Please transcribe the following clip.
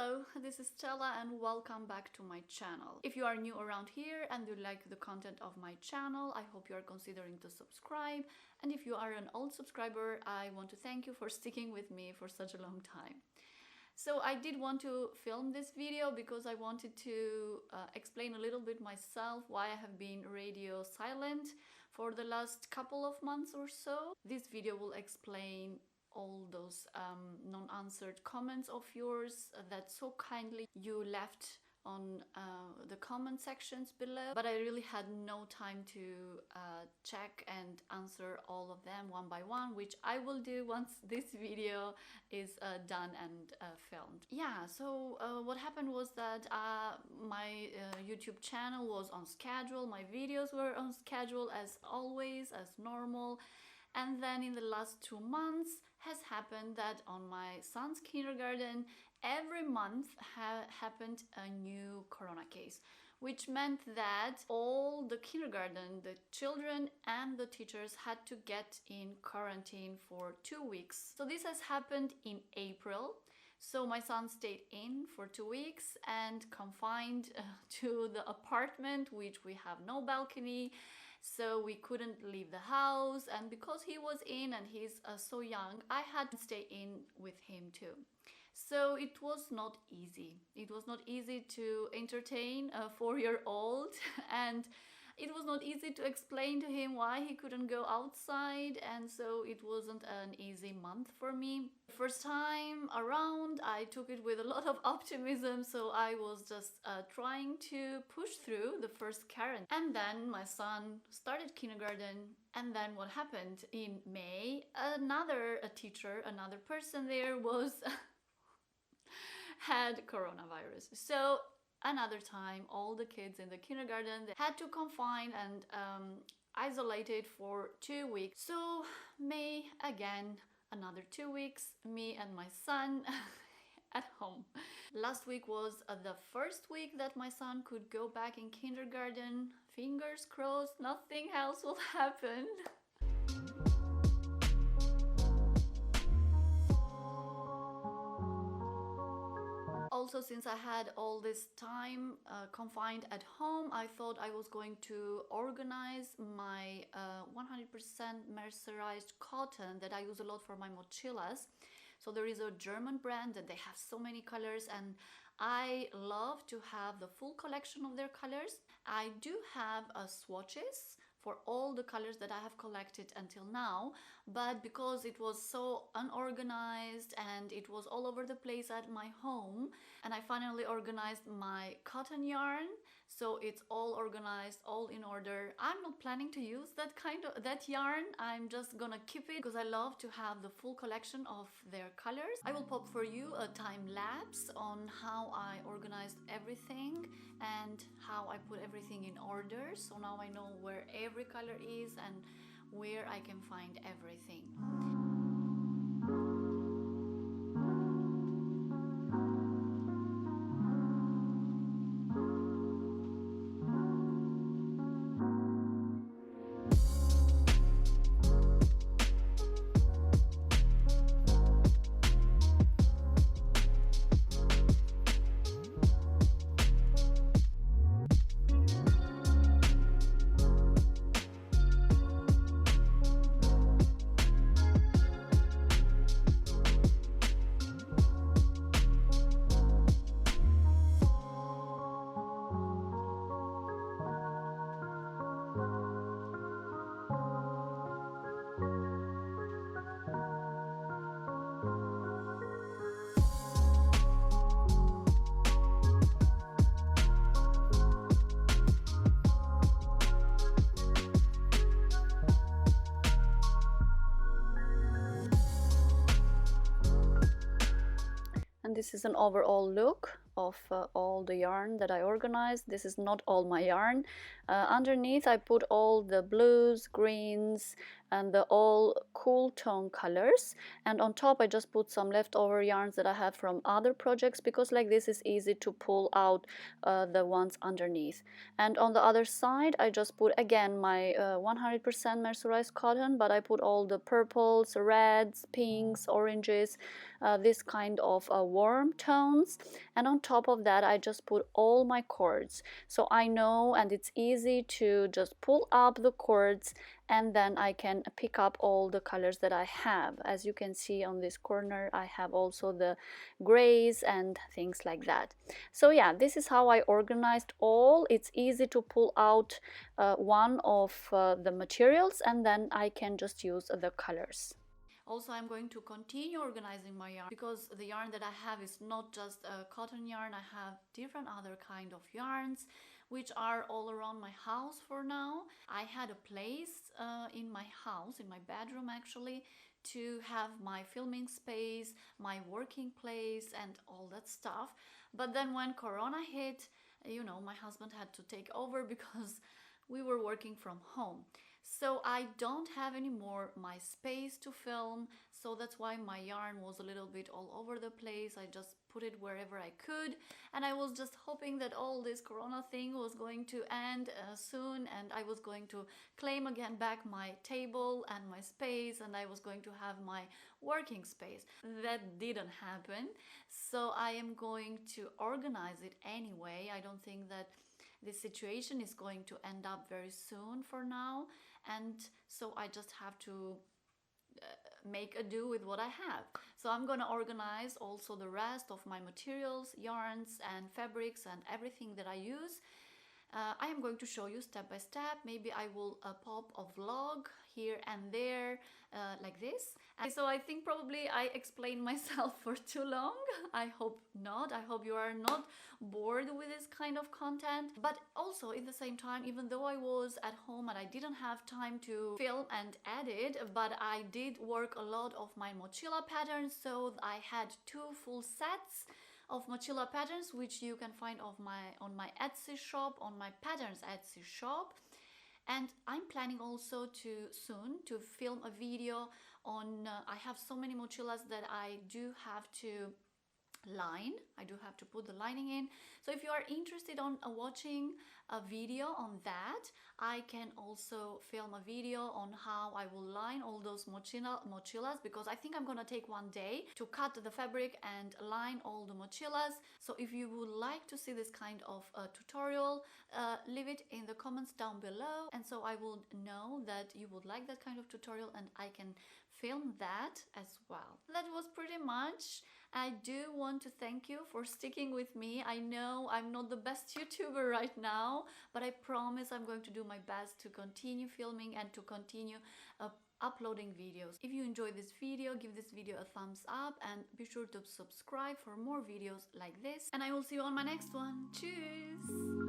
Hello, this is Stella and welcome back to my channel. If you are new around here and you like the content of my channel, I hope you are considering to subscribe. And if you are an old subscriber, I want to thank you for sticking with me for such a long time. So I did want to film this video because I wanted to explain a little bit myself why I have been radio silent for the last couple of months or so. This video will explain all those non-answered comments of yours that so kindly you left on the comment sections below, but I really had no time to check and answer all of them one by one, which I will do once this video is done and filmed. Yeah, so what happened was that my YouTube channel was on schedule, my videos were on schedule as always, as normal. And then in the last 2 months has happened that on my son's kindergarten, every month happened a new corona case, which meant that all the kindergarten, the children and the teachers had to get in quarantine for 2 weeks. So this has happened in April. So my son stayed in for 2 weeks and confined to the apartment, which we have no balcony. So we couldn't leave the house, and because he was in and he's so young, I had to stay in with him too. So it was not easy. It was not easy to entertain a 4-year-old and it was not easy to explain to him why he couldn't go outside, and so it wasn't an easy month for me. First time around, I took it with a lot of optimism, so I was just trying to push through the first quarantine. And then my son started kindergarten, and then what happened in May? Another teacher, another person there was had coronavirus. So another time, all the kids in the kindergarten, they had to confine and isolated for 2 weeks. So May, again, another 2 weeks, me and my son at home. Last week was the first week that my son could go back in kindergarten. Fingers crossed, nothing else will happen. Also, since I had all this time confined at home, I thought I was going to organize my 100% mercerized cotton that I use a lot for my mochilas. So there is a German brand that they have so many colors, and I love to have the full collection of their colors. I do have swatches for all the colors that I have collected until now, but because it was so unorganized and it was all over the place at my home, and I finally organized my cotton yarn, so it's all organized, all in order. I'm not planning to use that yarn. I'm just gonna keep it because I love to have the full collection of their colors. I will pop for you a time lapse on how I organized everything and how I put everything in order, so now I know where every color is and where I can find everything. And this is an overall look of all the yarn that I organized. This is not all my yarn. Underneath I put all the blues, greens and the all cool tone colors, and on top I just put some leftover yarns that I have from other projects, because like this is easy to pull out the ones underneath. And on the other side I just put again my 100% mercerized cotton, but I put all the purples, reds, pinks, oranges, this kind of warm tones, and on top of that I just put all my cords. So I know, and it's easy to just pull up the cords, and then I can pick up all the colors that I have. As you can see on this corner, I have also the grays and things like that. So yeah, this is how I organized all. It's easy to pull out one of the materials, and then I can just use the colors. Also, I'm going to continue organizing my yarn, because the yarn that I have is not just a cotton yarn. I have different other kind of yarns which are all around my house for now. I had a place in my house, in my bedroom actually, to have my filming space, my working place and all that stuff. But then when Corona hit, you know, my husband had to take over because we were working from home. So I don't have anymore my space to film, so that's why my yarn was a little bit all over the place. I just put it wherever I could, and I was just hoping that all this Corona thing was going to end soon, and I was going to claim again back my table and my space, and I was going to have my working space. That didn't happen, so I am going to organize it anyway. I don't think that this situation is going to end up very soon for now, and so I just have to make a do with what I have. So I'm gonna organize also the rest of my materials, yarns and fabrics and everything that I use. I am going to show you step by step. Maybe I will pop a vlog here and there like this. And so I think probably I explained myself for too long. I hope not. I hope you are not bored with this kind of content. But also at the same time, even though I was at home and I didn't have time to film and edit, but I did work a lot of my mochila patterns. So I had 2 full sets of mochila patterns, which you can find on my Etsy shop, on my patterns Etsy shop. And I'm planning also to soon to film a video on I have so many mochilas that I do have to line. I do have to put the lining in. So if you are interested on watching a video on that, I can also film a video on how I will line all those mochilas, because I think I'm gonna take one day to cut the fabric and line all the mochilas. So if you would like to see this kind of tutorial, leave it in the comments down below, and so I will know that you would like that kind of tutorial and I can film that as well. That was pretty much. I do want to thank you for sticking with me. I know I'm not the best YouTuber right now, but I promise I'm going to do my best to continue filming and to continue uploading videos. If you enjoyed this video, give this video a thumbs up and be sure to subscribe for more videos like this. And I will see you on my next one. Tschüss!